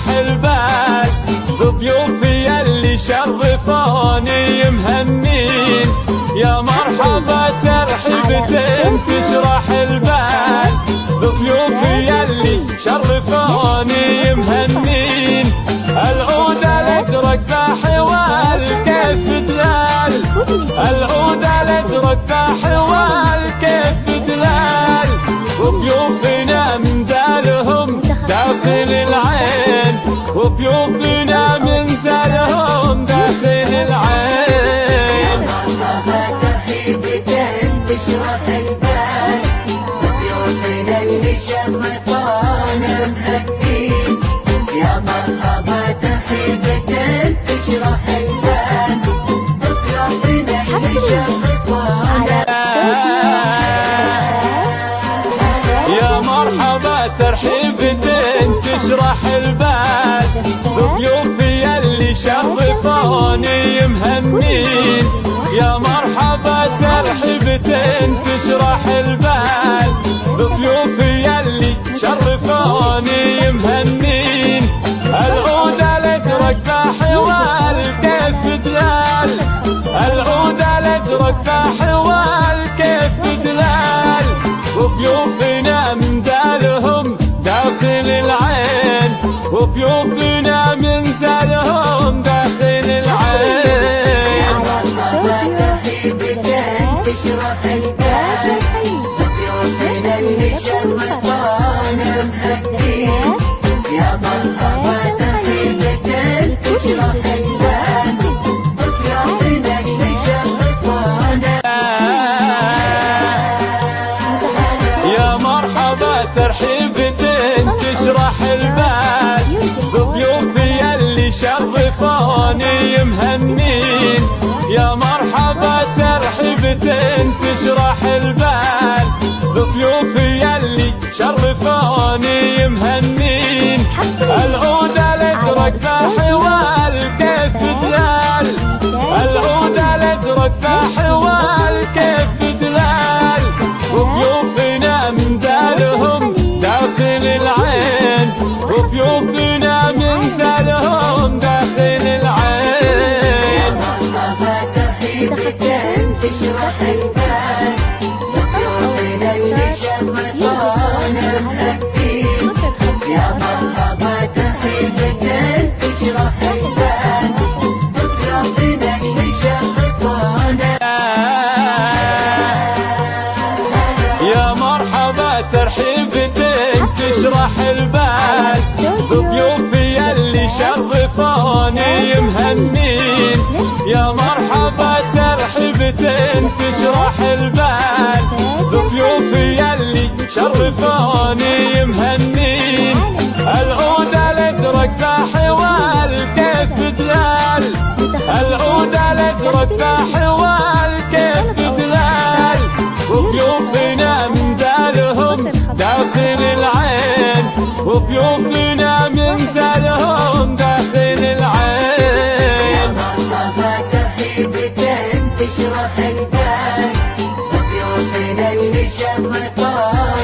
تشرح البال، ضيوفي اللي شرفوني مهنين، يا مرحبا ترحيبتين تشرح البال، ضيوفي اللي شرفوني مهنين، العود الازرق فحوال كيف دلال، العود الازرق فحوال كيف دلال، وضيوفنا منزلهم داخل العين، وضيوفنا منزلهم داخل العين. مرحبا ترحيبتين تشرح البال، ضيوفنا اللي شرفونا مهنين، يا مرحبا ترحيبتين تشرح البال، ضيوفنا اللي شرفونا. يا مرحبا ترحيبتين تشرح البال، ضيوفي اللي شرفوني مهنين، يا مرحبا ترحيبتين تشرح البال، ضيوفي اللي شرفوني مهنين، العود الازرق فحوال كيف دلال، العود الازرق فحوال كيف دلال، وضيوفنا منزلهم داخل العين، وضيوفنا منزلهم داخل العين. ترحيبتين تشرح البال، ضيوفنا اللي شرفونا مهنين، يا مرحبا ترحيبتين تشرح البال، ضيوفنا اللي شرفونا. يا مرحبا ترحيبتين تشرح البال، ضيوفي اللي شرفوني مهنين، يا مرحبا ترحيبتين تشرح البال، ضيوفي اللي شرفوني مهنين، العود الازرق فحوال كيف دلال، العود الازرق فحوال كيف دلال، وضيوفنا منزلهم داخل العين، وضيوفنا منزلهم داخل العين. مرحبا ترحيبتين تشرح البال، ضيوفنا اللي شرفونا مهنين، يا مرحبا ترحيبتين تشرح البال، ضيوفنا اللي شرفونا. يا مرحبا ترحيبتين تشرح البال، ضيوفي اللي شرفوني مهنين، يا مرحبا ترحيبتين تشرح البال، ضيوفي اللي شرفوني مهنين، العود الازرق فحوال كيف دلال، العود الازرق فحوال كيف دلال، وضيوفنا منزلهم داخل العين، وضيوفنا منزلهم داخل العين. مرحبا ترحيبتين تشرح البال، ضيوفنا اللي شرفونا